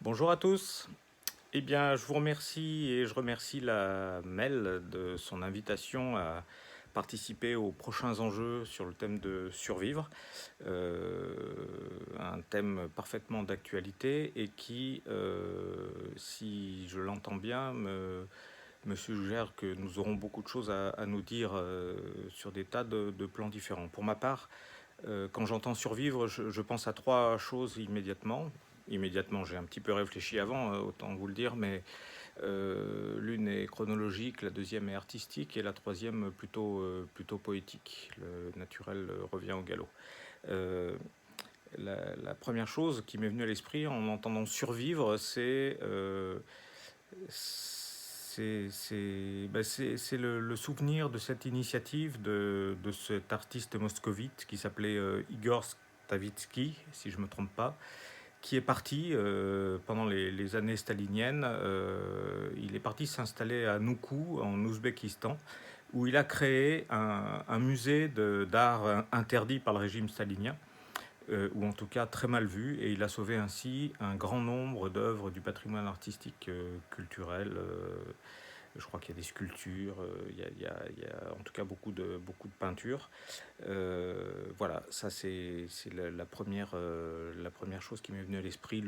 Bonjour à tous. Eh bien, je vous remercie et je remercie la Mel de son invitation à participer aux prochains enjeux sur le thème de survivre. Euh, un thème parfaitement d'actualité et qui, si je l'entends bien, me suggère que nous aurons beaucoup de choses à nous dire sur des tas de plans différents. Pour ma part, quand j'entends survivre, je pense à trois choses immédiatement. Immédiatement, j'ai un petit peu réfléchi avant, autant vous le dire, mais l'une est chronologique, la deuxième est artistique et la troisième plutôt poétique. Le naturel revient au galop. Euh, la première chose qui m'est venue à l'esprit en entendant survivre, c'est le souvenir de cette initiative de cet artiste moscovite qui s'appelait Igor Stavitsky, si je ne me trompe pas, qui est parti pendant les années staliniennes. Il est parti s'installer à Noukou, en Ouzbékistan, où il a créé un musée d'art interdit par le régime stalinien, ou en tout cas très mal vu, et il a sauvé ainsi un grand nombre d'œuvres du patrimoine artistique culturel. Je crois qu'il y a des sculptures, il y a en tout cas beaucoup de peintures. Voilà, ça c'est la première chose qui m'est venue à l'esprit,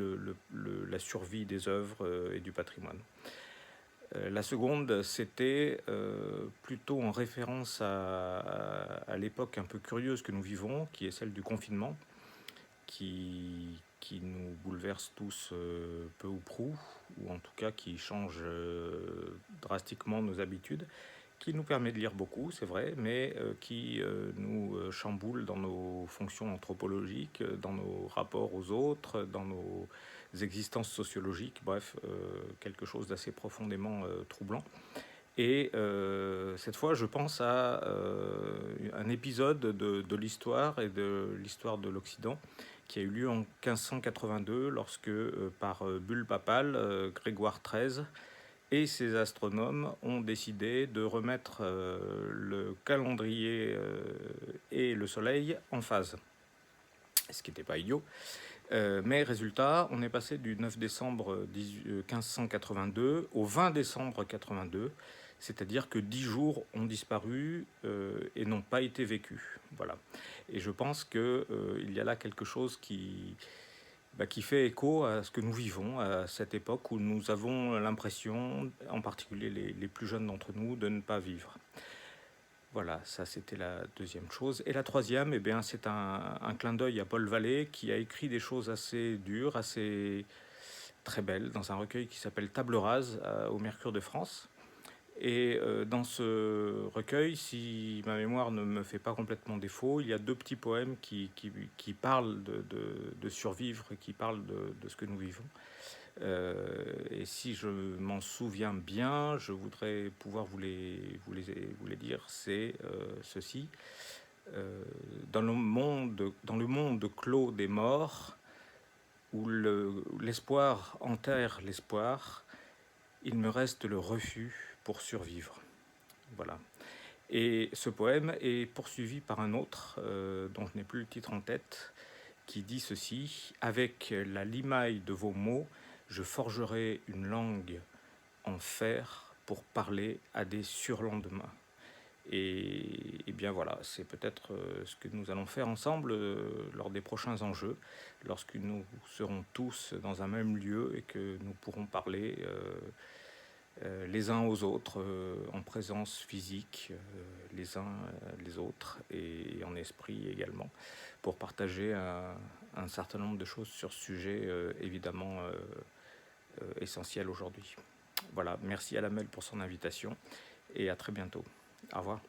la survie des œuvres et du patrimoine. La seconde, c'était plutôt en référence à l'époque un peu curieuse que nous vivons, qui est celle du confinement, qui nous bouleverse tous peu ou prou, ou en tout cas qui change drastiquement nos habitudes, qui nous permet de lire beaucoup, c'est vrai, mais qui nous chamboule dans nos fonctions anthropologiques, dans nos rapports aux autres, dans nos existences sociologiques, bref, quelque chose d'assez profondément troublant. Et cette fois, je pense à un épisode de l'histoire et de l'histoire de l'Occident qui a eu lieu en 1582 lorsque, par bulle papale, Grégoire XIII et ses astronomes ont décidé de remettre le calendrier et le Soleil en phase, ce qui n'était pas idiot. Mais résultat, on est passé du 9 décembre 1582 au 20 décembre 82, c'est-à-dire que 10 jours ont disparu et n'ont pas été vécus. Voilà. Et je pense qu'il y a là quelque chose qui fait écho à ce que nous vivons à cette époque où nous avons l'impression, en particulier les plus jeunes d'entre nous, de ne pas vivre. Voilà, ça c'était la deuxième chose. Et la troisième, eh bien, c'est un clin d'œil à Paul Vallée qui a écrit des choses assez dures, assez très belles, dans un recueil qui s'appelle Table rase au Mercure de France. Et dans ce recueil, si ma mémoire ne me fait pas complètement défaut, il y a deux petits poèmes qui parlent de survivre, qui parlent de ce que nous vivons. Et si je m'en souviens bien, je voudrais pouvoir vous les dire, c'est ceci. Dans le monde clos des morts, où l'espoir enterre l'espoir, il me reste le refus pour survivre. Voilà. Et ce poème est poursuivi par un autre, dont je n'ai plus le titre en tête, qui dit ceci: avec la limaille de vos mots, je forgerai une langue en fer pour parler à des surlendemains. Et bien voilà, c'est peut-être ce que nous allons faire ensemble lors des prochains enjeux, lorsque nous serons tous dans un même lieu et que nous pourrons parler les uns aux autres, en présence physique, les uns les autres, et en esprit également, pour partager un certain nombre de choses sur ce sujet évidemment essentiel aujourd'hui. Voilà, merci à la Mel pour son invitation, et à très bientôt. Au revoir.